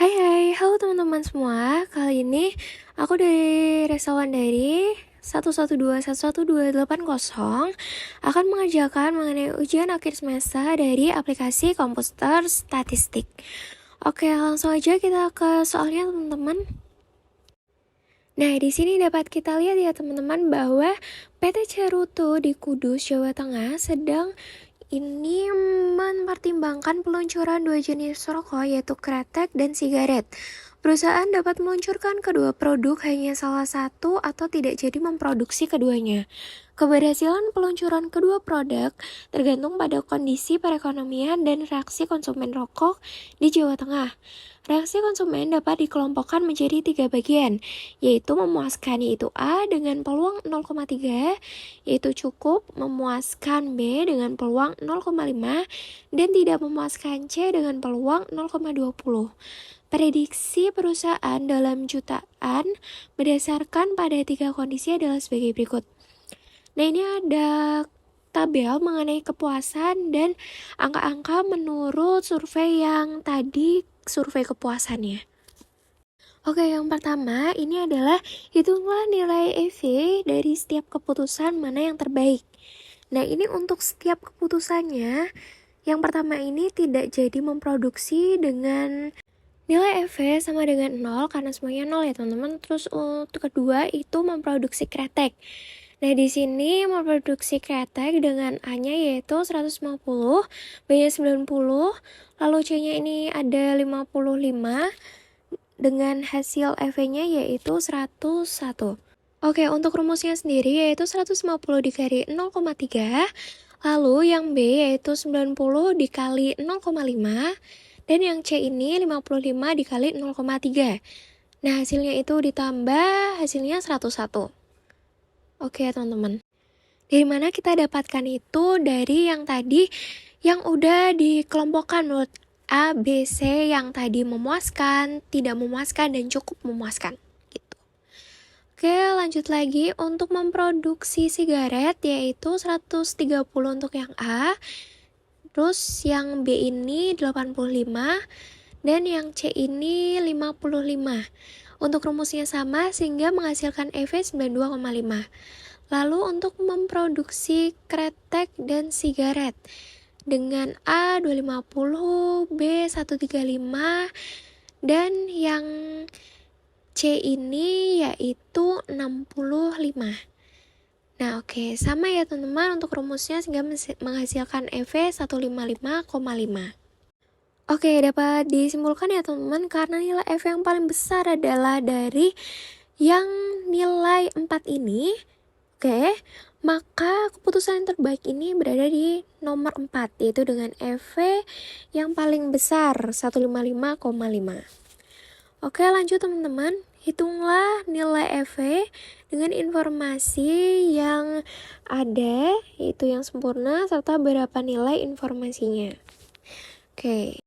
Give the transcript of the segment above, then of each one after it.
Hai hai, halo teman-teman semua. Kali ini aku dari Resawan dari 1121180 akan mengerjakan mengenai ujian akhir semester dari aplikasi komputer statistik. Oke, langsung aja kita ke soalnya teman-teman. Nah, di sini dapat kita lihat ya teman-teman bahwa PT Cerutu di Kudus, Jawa Tengah sedang ini mempertimbangkan peluncuran dua jenis rokok yaitu kretek dan sigaret. Perusahaan dapat meluncurkan kedua produk hanya salah satu atau tidak jadi memproduksi keduanya. Keberhasilan peluncuran kedua produk tergantung pada kondisi perekonomian dan reaksi konsumen rokok di Jawa Tengah. Reaksi konsumen dapat dikelompokkan menjadi 3 bagian, yaitu memuaskan yaitu A dengan peluang 0,3, yaitu cukup, memuaskan B dengan peluang 0,5, dan tidak memuaskan C dengan peluang 0,20. Prediksi perusahaan dalam jutaan berdasarkan pada 3 kondisi adalah sebagai berikut. Nah, ini ada tabel mengenai kepuasan dan angka-angka menurut survei yang tadi survei kepuasannya. Oke, yang pertama ini adalah hitunglah nilai EV dari setiap keputusan mana yang terbaik. Nah, ini untuk setiap keputusannya, yang pertama ini tidak jadi memproduksi dengan nilai EV sama dengan 0 karena semuanya 0 ya teman-teman. Terus untuk kedua itu memproduksi kretek. Nah, di sini memproduksi kretek dengan A-nya yaitu 150, B-nya 90, lalu C-nya ini ada 55 dengan hasil EV-nya yaitu 101. Oke, untuk rumusnya sendiri yaitu 150 dikali 0,3, lalu yang B yaitu 90 dikali 0,5, dan yang C ini 55 dikali 0,3. Nah, hasilnya itu ditambah hasilnya 101. Oke, teman-teman. Dari mana kita dapatkan itu? Dari yang tadi yang udah dikelompokkan menurut A, B, C yang tadi memuaskan, tidak memuaskan, dan cukup memuaskan. Gitu. Oke, lanjut lagi untuk memproduksi sigaret yaitu 130 untuk yang A, terus yang B ini 85, dan yang C ini 55. Untuk rumusnya sama sehingga menghasilkan EV 92,5. Lalu untuk memproduksi kretek dan sigaret dengan A 250, B 135, dan yang C ini yaitu 65. Nah, oke, sama ya teman-teman untuk rumusnya sehingga menghasilkan EV 155,5. Oke, dapat disimpulkan ya teman-teman karena nilai F yang paling besar adalah dari yang nilai 4 ini. Oke, maka keputusan yang terbaik ini berada di nomor 4 yaitu dengan EV yang paling besar 155,5. Oke, lanjut teman-teman. Hitunglah nilai EV dengan informasi yang ada yaitu yang sempurna serta berapa nilai informasinya. Oke.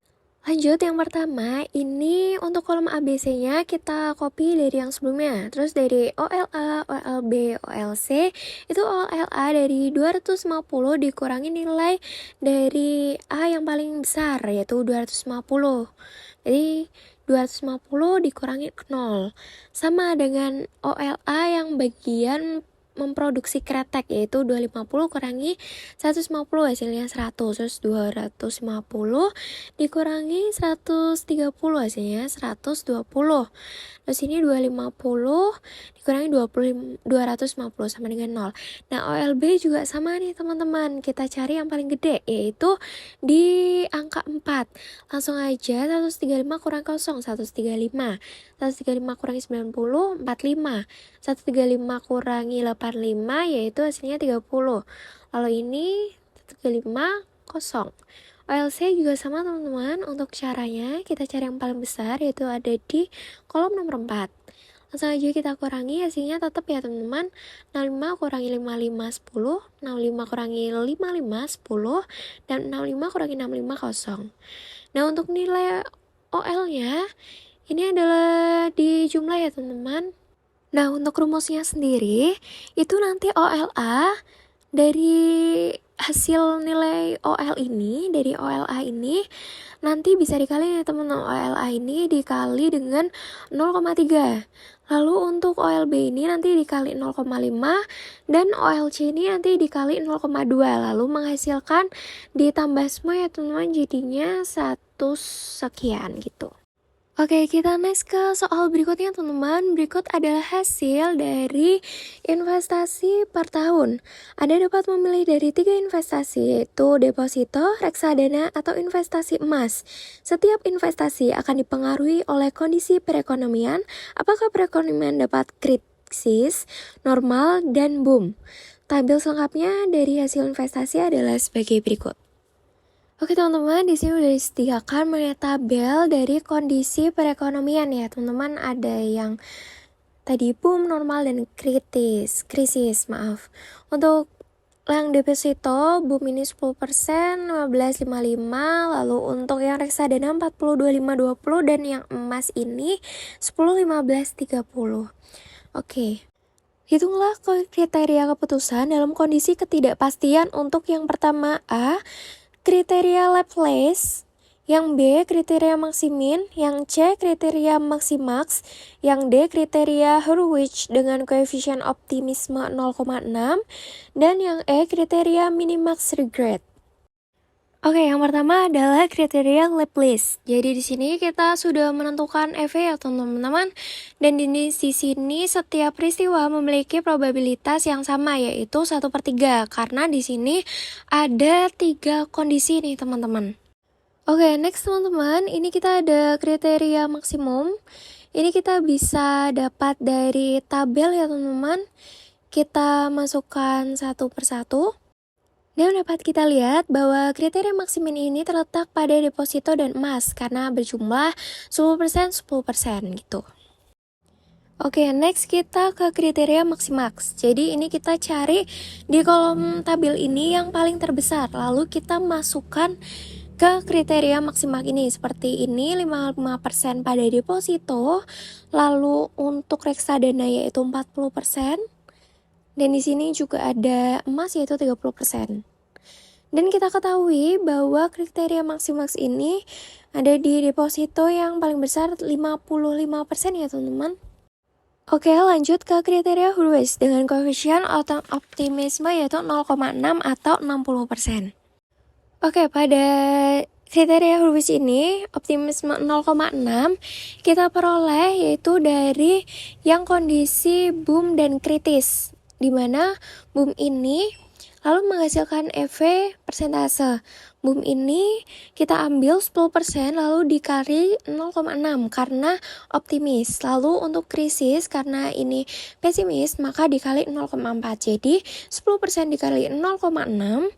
Lanjut, yang pertama, ini untuk kolom ABC-nya kita copy dari yang sebelumnya. Terus dari OLA, OLB, OLC, itu OLA dari 250 dikurangi nilai dari A yang paling besar, yaitu 250. Jadi, 250 dikurangi 0. Sama dengan OLA yang bagian memproduksi kretek yaitu 250 kurangi 150 hasilnya 100, terus 250 dikurangi 130 hasilnya 120. Terus ini 250 dikurangi 250 sama dengan 0. Nah, OLB juga sama nih teman-teman. Kita cari yang paling gede yaitu di angka 4. Langsung aja 135 kurang 0, 135. 135 kurangi 90, 45. 135 kurangi 85 yaitu hasilnya 30. Lalu ini 135 kosong. OLC juga sama teman-teman. Untuk caranya kita cari yang paling besar yaitu ada di kolom nomor 4. Langsung aja kita kurangi, hasilnya tetap ya teman-teman. 65 kurangi 55 10, 65 kurangi 55 10, dan 65 kurangi 65 kosong. Nah, untuk nilai OL-nya ini adalah di jumlah ya teman-teman. Nah, untuk rumusnya sendiri, itu nanti OLA dari hasil nilai OL ini, dari OLA ini, nanti bisa dikali nih teman-teman, OLA ini dikali dengan 0,3. Lalu untuk OLB ini nanti dikali 0,5 dan OLC ini nanti dikali 0,2. Lalu menghasilkan ditambah semua ya teman-teman, jadinya 1 sekian gitu. Oke, kita next ke soal berikutnya teman-teman. Berikut adalah hasil dari investasi per tahun. Anda dapat memilih dari 3 investasi, yaitu deposito, reksadana, atau investasi emas. Setiap investasi akan dipengaruhi oleh kondisi perekonomian. Apakah perekonomian dapat krisis, normal, dan boom? Tabel selengkapnya dari hasil investasi adalah sebagai berikut. Oke teman-teman, di sini udah disediakan mengenai tabel dari kondisi perekonomian ya teman-teman. Ada yang tadi boom, normal, dan krisis, maaf. Untuk yang deposito, boom ini 10%, 15,55, lalu untuk yang reksadana 40,25,20, dan yang emas ini 10, 15, 30. Oke. Hitunglah kriteria keputusan dalam kondisi ketidakpastian untuk yang pertama A, kriteria Laplace, yang B kriteria maksimin, yang C kriteria maximax, yang D kriteria Hurwitz dengan koefisien optimisme 0,6, dan yang E kriteria minimax regret. Oke, yang pertama adalah kriteria Laplace. Jadi di sini kita sudah menentukan EV ya teman-teman. Dan di sini setiap peristiwa memiliki probabilitas yang sama, yaitu 1/3. Karena di sini ada 3 kondisi nih teman-teman. Oke, next teman-teman, ini kita ada kriteria maksimum. Ini kita bisa dapat dari tabel ya teman-teman. Kita masukkan satu persatu. Dan dapat kita lihat bahwa kriteria maksimin ini terletak pada deposito dan emas karena berjumlah 10%, 10% gitu. Oke, next kita ke kriteria maximax. Jadi ini kita cari di kolom tabel ini yang paling terbesar. Lalu kita masukkan ke kriteria maksimal ini seperti ini, 55% pada deposito. Lalu untuk reksadana yaitu 40%. Dan di sini juga ada emas yaitu 30%. Dan kita ketahui bahwa kriteria maksimax ini ada di deposito yang paling besar 55% ya teman-teman. Oke, lanjut ke kriteria Hurwitz dengan koefisien optimisme yaitu 0,6 atau 60%. Oke, pada kriteria Hurwitz ini optimisme 0,6 kita peroleh yaitu dari yang kondisi boom dan kritis, di mana boom ini lalu menghasilkan EV persentase. Boom ini kita ambil 10% lalu dikali 0,6 karena optimis. Lalu untuk krisis karena ini pesimis maka dikali 0,4. Jadi 10% dikali 0,6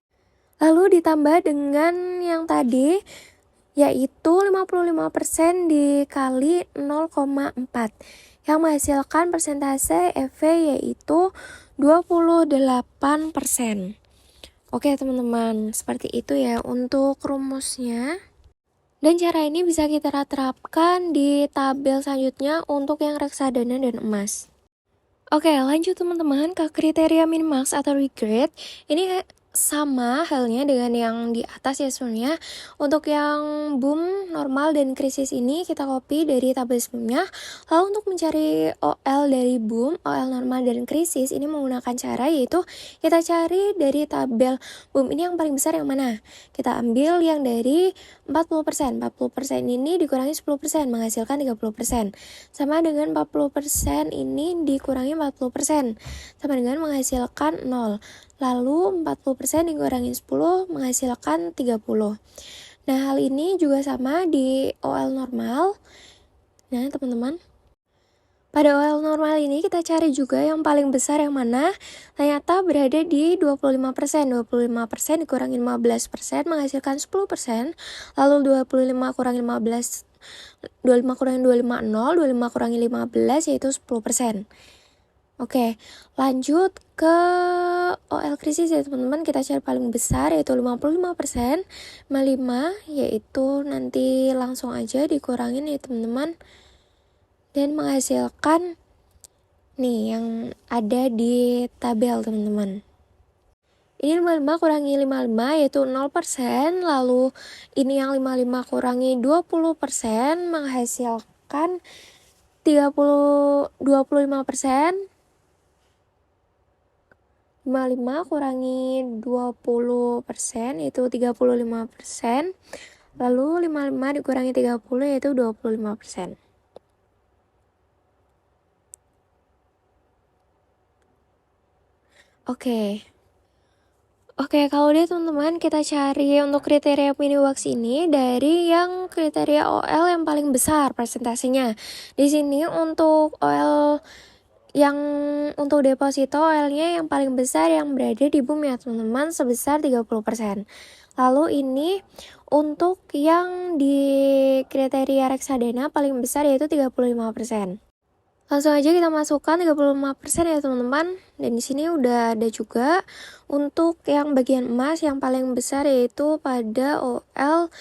lalu ditambah dengan yang tadi yaitu 55% dikali 0,4 yang menghasilkan persentase EV yaitu 28%. Oke teman-teman, seperti itu ya untuk rumusnya. Dan cara ini bisa kita terapkan di tabel selanjutnya untuk yang reksadana dan emas. Oke, lanjut teman-teman ke kriteria minimax atau regret. Ini sama halnya dengan yang di atas ya sebenarnya. Untuk yang boom, normal, dan krisis ini kita copy dari tabel sebelumnya. Lalu untuk mencari OL dari boom, OL normal, dan krisis ini menggunakan cara yaitu kita cari dari tabel boom ini yang paling besar yang mana. Kita ambil yang dari 40%. 40% ini dikurangi 10% menghasilkan 30%. Sama dengan 40% ini dikurangi 40%. Sama dengan menghasilkan 0. Lalu 40% dikurangi 10 menghasilkan 30. Nah, hal ini juga sama di OL normal. Nah, teman-teman, pada OL normal ini kita cari juga yang paling besar yang mana. Ternyata berada di 25%. 25% dikurangi 15% menghasilkan 10%. Lalu 25 kurangi 15, 25 kurangi 25, 0. 25 kurangi 15 yaitu 10%. Oke, lanjut ke OL krisis ya teman-teman. Kita cari paling besar yaitu 55%. 55 yaitu nanti langsung aja dikurangin ya teman-teman. Dan menghasilkan nih yang ada di tabel teman-teman. Ini 55 kurangi 55 yaitu 0%, lalu ini yang 55 kurangi 20% menghasilkan 25%. 55 kurangi 20% yaitu 35%. Lalu 55 dikurangi 30 yaitu 25%. Oke, kalau udah teman-teman, kita cari untuk kriteria mini box ini dari yang kriteria OL yang paling besar persentasenya. Di sini untuk OL yang untuk deposito OL-nya yang paling besar yang berada di BUM ya teman-teman, sebesar 30%. Lalu ini untuk yang di kriteria reksadana paling besar yaitu 35%. Langsung aja kita masukkan 35% ya teman-teman. Dan di sini udah ada juga untuk yang bagian emas yang paling besar yaitu pada OL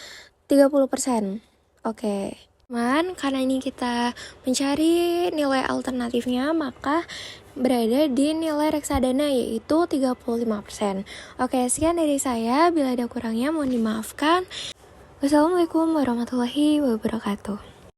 30%. Oke. Teman, karena ini kita mencari nilai alternatifnya, maka berada di nilai reksadana yaitu 35%. Oke, sekian dari saya. Bila ada kurangnya mohon dimaafkan. Wassalamualaikum warahmatullahi wabarakatuh.